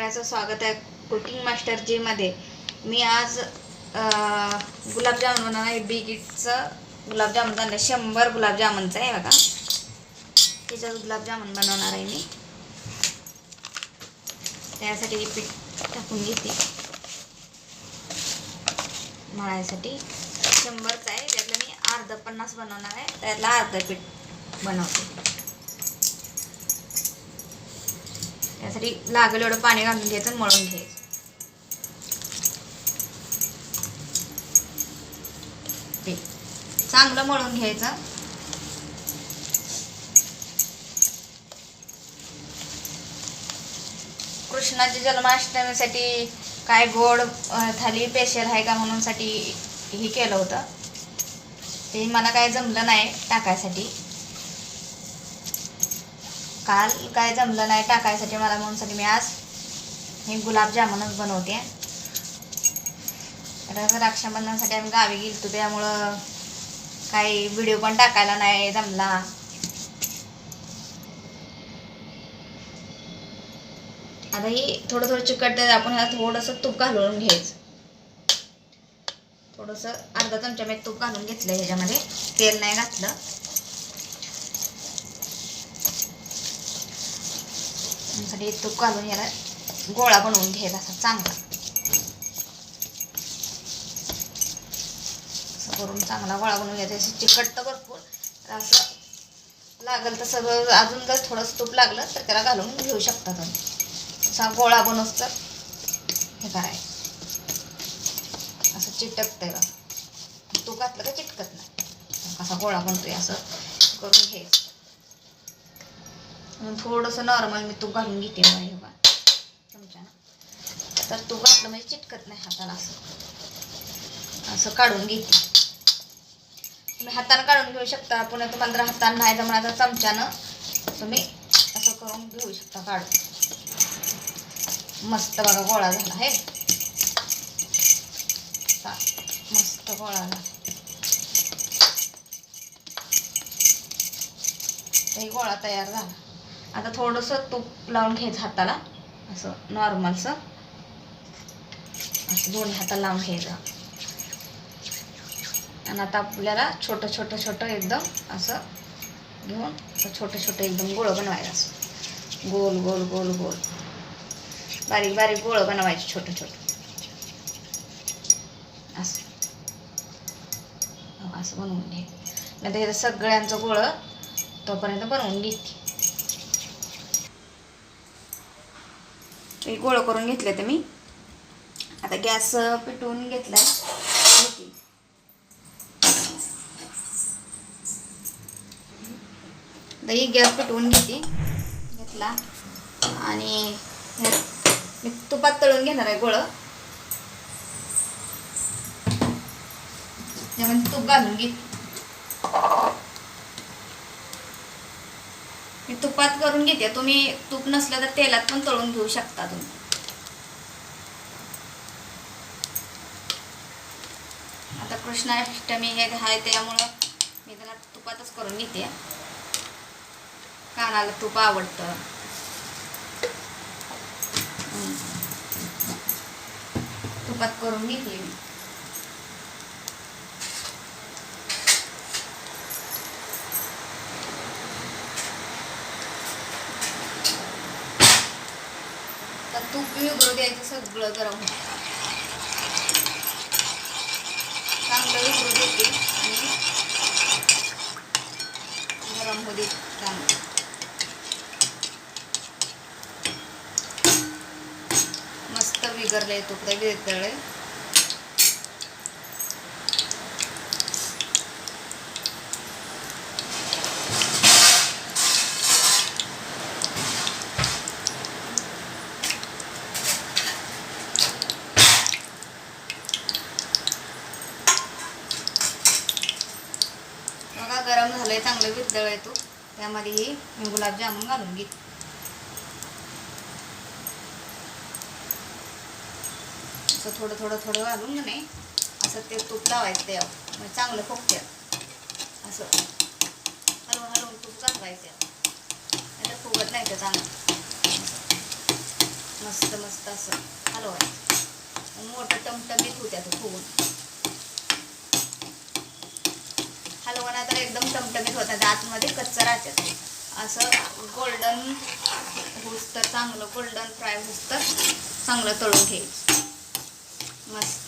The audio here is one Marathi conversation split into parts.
सगळ्यांचं स्वागत आहे कुकिंग मास्टर जी मध्ये। मी आज गुलाबजामुन बनवणार आहे। बिगीटचं गुलाबजामुन बनवणार 100 गुलाबजामुनचं आहे बघा। त्याच्यात गुलाबजामुन बनवणार आहे मी। त्यासाठी पीठ टाकून घेते मळायसाठी। 100चं आहे, त्यातलं मी अर्ध 50 बनवणार आहे, त्यातलं अर्ध पीठ बनवते। त्यासाठी लागेल एवढं पाणी घालून घ्यायचं, मळून घ्यायचं। ते चांगलं मळून घ्यायचं। कृष्णाच्या जन्माष्टमीसाठी काय गोड थाली स्पेशल आहे का म्हणून साठी हे केलं होतं, ते मला काय जमलं नाही टाकायसाठी। काल काय जमलं नाही टाकायसाठी मला, म्हणून मी आज हे गुलाबजामुनच बनवते। रक्षाबंधनसाठी आम्ही गावी गेलतो, त्यामुळं काही व्हिडिओ पण टाकायला नाही जमला। आता ही थोडं थोडं चिकट आहे, आपण ह्याला थोडंसं तूप घालून घ्यायचं। थोडंसं अर्धा चमचा मी तूप घालून घेतलं, ह्याच्यामध्ये तेल नाही घातलं। साठी तूप घालून याला गोळा बनवून घ्यायचा असा चांगला। असं करून चांगला गोळा बनवून घ्यायचा। चिकट तर भरपूर, असं लागल तर सगळं अजून जर थोडंसं तूप लागलं तर त्याला घालून घेऊ शकता तुम्ही। असा गोळा बनवूस तर हे करायचं, असं चिटकतंय बघा। तूप घातलं का चिटकत नाही। कसा गोळा बनतोय असं करून घ्यायचं। थोडंसं नॉर्मल मी तूप घालून घेते बघा चमच्यानं, तर तूप घातलं म्हणजे चिटकत नाही हाताला। असं असं काढून घेते। तुम्ही हातानं काढून घेऊ शकता, पुन्हा तुम्हाला जर हातानं नाही जमणार तर चमच्यानं तुम्ही असं करून घेऊ शकता काढून। मस्त बघा गोळा झाला आहे, मस्त गोळा झाला। हे गोळा तयार झाला। आता थोडंसं तूप लावून घ्यायचं हाताला, असं नॉर्मलचं असं दोन्ही हाताला लावून घ्यायचं। आणि आता आपल्याला छोटं छोटं छोटं एकदम असं घेऊन छोटं छोटं एकदम गोळं बनवायचं। असं गोल गोल गोल गोल बारीक बारीक गोळं बनवायचे छोटं छोटं असं। असं बनवून घ्यायचं। नंतर हे सगळ्यांचं गोळं तोपर्यंत बनवून घेते। गोळं करून घेतले तर मी आता गॅस पेटवून घेतलाय। दही गॅस पेटवून घेतला आणि मी तुपात तळून घेणार आहे गोळं। त्यामध्ये तूप घालून घेते। मी तुपात करून घेते, तुम्ही तूप नसलं तर तेलात पण तळून घेऊ शकता तुम्ही। आता कृष्णाष्टमी हे आहे त्यामुळं मी त्याला तुपातच करून घेते। कानाला तूप आवडतं। तुपात करून घेते मी। तर तूप विघरू द्यायचं, सगळं गरम होतं चांगलं विघरू देते आणि गरम होऊ देते चांगलं। मस्त विघरलंय तूप, विघरलंय। बघा गरम झालंय, चांगलं वितळलंय तूप। त्यामध्ये मी गुलाबजामुन घालून घेते। असं थोडं थोडं थोडं घालून नाही, असं ते तूप लावायचं त्यावर, म्हणजे चांगलं फुगते। असं हलवून हलवून तूप घालवायचं, नाही फुगत नाही ते चांगलं। मस्त मस्त असं हलवायचं, मोठं टमटमीत होत्या तो फुगून. हलवणं तर एकदम टमटमीत होतात, आतमध्ये कच्चं राहतात. असं गोल्डन होस तर चांगलं, गोल्डन फ्राय होस तर चांगलं तळून घ्यायचं. मस्त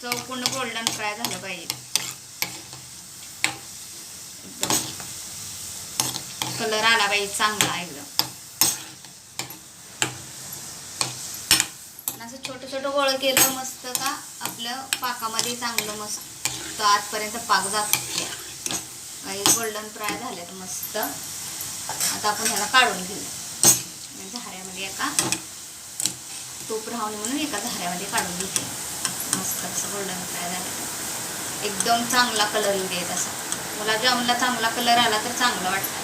चव पूर्ण गोल्डन फ्राय झालं पाहिजे. एकदम कलर आला पाहिजे चांगला एकदम. असं छोटं छोटं गोळं केलं मस्त का आपलं पाकामध्ये चांगलं मस्त आतपर्यंत पाक जात. काही गोल्डन फ्राय झालेत मस्त. आता आपण ह्याला काढून घेऊ झाऱ्यामध्ये. एका तूप राहून म्हणून एका झाऱ्यामध्ये काढून घेते. मस्त असं गोल्डन फ्राय झालं, एकदम चांगला कलर येऊ देत असा. गुलाबजामुनला चांगला कलर आला तर चांगलं वाटतं.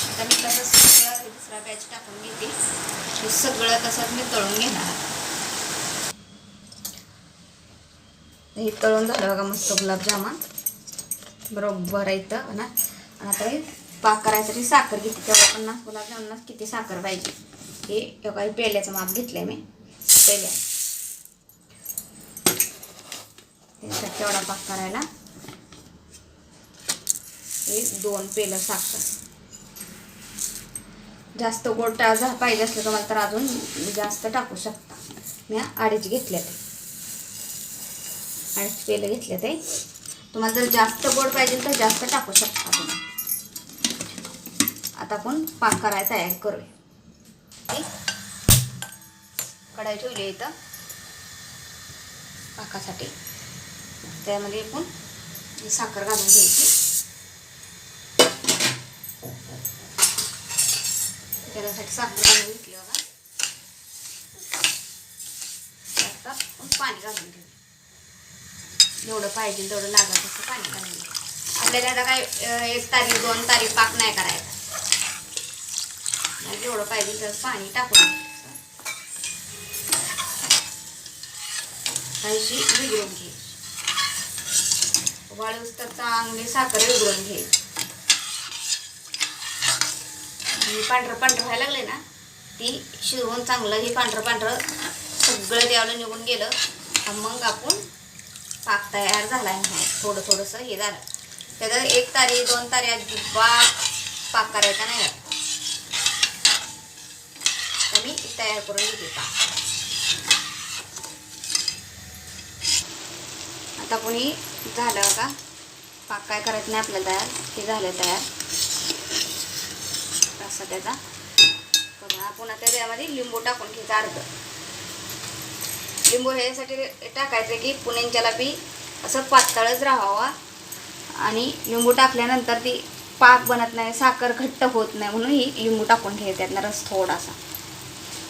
आता मी तसं सगळं दुसरा बॅच टाकून घेते. हे सगळं तसंच मी तळून घेणार. हे तळून झालं बघा मस्त गुलाबजामुन बरोबर आहे इथं ना. आणि आता हे पाक करायसाठी साखर घेते. तेव्हा पण ना गुलाबजामुनला किती साखर पाहिजे हे काही पेल्याचं माप घेतलंय मी. पेल्या तेवढा पाक करायला हे 2 पेलं साखर. जास्त गोड पाहिजे असलं तुम्हाला तर अजून जास्त टाकू शकता. मी 2.5 घेतले ते, 2.5 पेलं घेतले ते. तुम्हाला जर जास्त गोड पाहिजे तर जास्त टाकू शकता तुम्ही. आता आपण पाक करायला तयार करूया. कढाई ठेवली इथं पाकासाठी. त्यामध्ये आपण साखर घालून घ्यायची. त्याच्यासाठी साखर घालून घेतली बघा. आता आपण पाणी घालून घेऊ. जेवढं पाहिजे तेवढं लागत असं पाणी घालून घेऊ. आपल्याला आता काय 1 तारी 2 तारी पाक नाही करायचा. जेवढं पाहिजे तर पाणी टाकून काहीशी विघळून घ्यायची. वाळूस तर चांगली साखर विघळून घ्यायची. पांढरं पांढरं व्हायला लागले ना ती शिजवून चांगलं हे पांढरं पांढरं सगळं त्यावलं निघून गेलं. मग आपण पाक तयार झाला आहे. थोडं थोडंसं हे झालं. त्याच्यात 1 तारी 2 तारी अजिबात पाक करायचा नाही. तर मी तयार करून घेते पाक. आता कोणी झालं का पाक काय करायचं नाही आपल्याला तयार. हे झालं तयार असं त्याचा. आपण आता त्यामध्ये लिंबू टाकून घ्यायचं. अर्ध लिंबू ह्यासाठी टाकायचं की पुण्यांच्याला बी असं पातळच राहावा. आणि लिंबू टाकल्यानंतर ती पाक बनत नाही, साखर घट्ट होत नाही. म्हणून ही लिंबू टाकून घ्यायचं. त्यातला रस थोडासा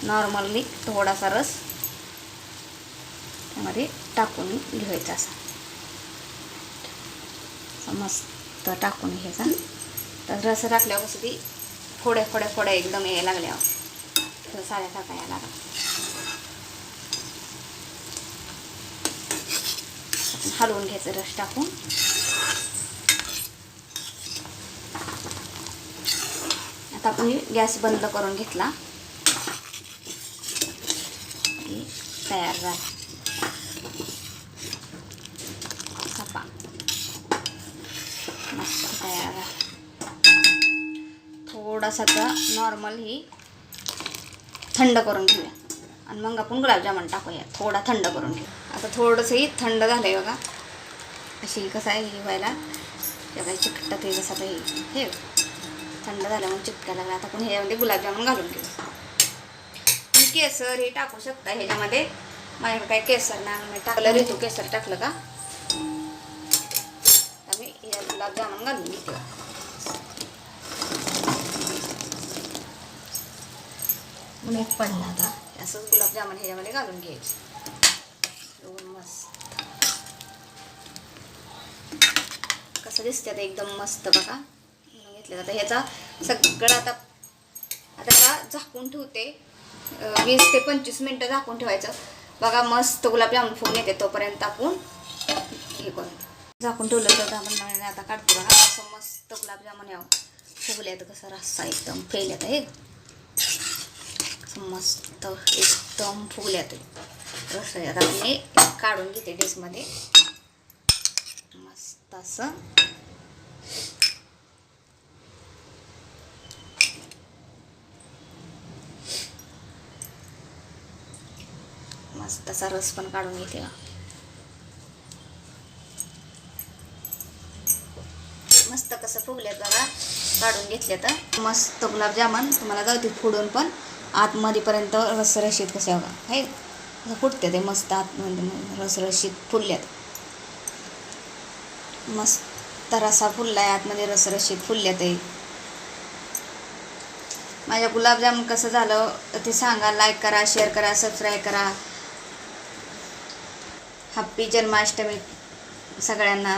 नॉर्मली थोडासा रस त्यामध्ये टाकून घ्यायचा. असा मस्त टाकून घ्यायचा. तर रस टाकल्यावर कसं ती फोड्या एकदम यायला लागल्यावर साड्या टाकायला लागला. हलवून घ्यायचं रस टाकून. आता आपण गॅस बंद करून घेतला की तयार झाला. मस्त तयार झाला. थोडासा नॉर्मल ही थंड करून घेऊया आणि मग आपण गुलाबजामुन टाकूया. थोडा थंड करून घेऊ. आता थोडंसंही थंड झालं आहे बघा. अशी कसं आहे हे व्हायला काही चिकटत आहे जसं आता हे थंड झालं मग चिकटायला लागला. आता आपण ह्याच्यामध्ये गुलाबजामुन घालून घेऊ. तुम्ही केसर हे टाकू शकता ह्याच्यामध्ये. माझ्याकडे काय केसर नाही मी टाकलं ऋतू केसर टाकलं का आम्ही हे गुलाबजामुन घालून घेतो. म्हणून एक पडला आता असंच गुलाबजामुन ह्याच्यामध्ये घालून घ्यायचं. मस्त कसं दिसतं एकदम मस्त बघा. घेतलं आता ह्याचा सगळं आता का झाकून ठेवते. 20 ते 25 मिनटं झाकून ठेवायचं बघा. मस्त गुलाबजामुन फुगून येते तोपर्यंत आपण हे करून झाकून ठेवलं तर आपण आता काढतो बघा. असं मस्त गुलाबजामुन यावं फुगल्यात कसा रस्सा एकदम फेल्यात आहे मस्त एकदम फुगल्यात रस्सा. आता मी काढून घेते डिशमध्ये मस्त असं. मस्त असा रस पण काढून घेते. मस्त कसं फुगल्यात बघा, काढून घेतले तर मस्त गुलाबजामुन तुम्हाला गावते फोडून पण आतमध्येपर्यंत रसरशीत कसे बघा हे फुटते ते मस्त आतमध्ये रसरशीत फुलल्यात. मस्त रसा फुललाय आतमध्ये रसरशीत फुलल्यात. माझ्या गुलाबजामुन कसं झालं ते सांगा. लाईक करा, शेअर करा, सबस्क्राईब करा. हॅप्पी जन्माष्टमी सगळ्यांना.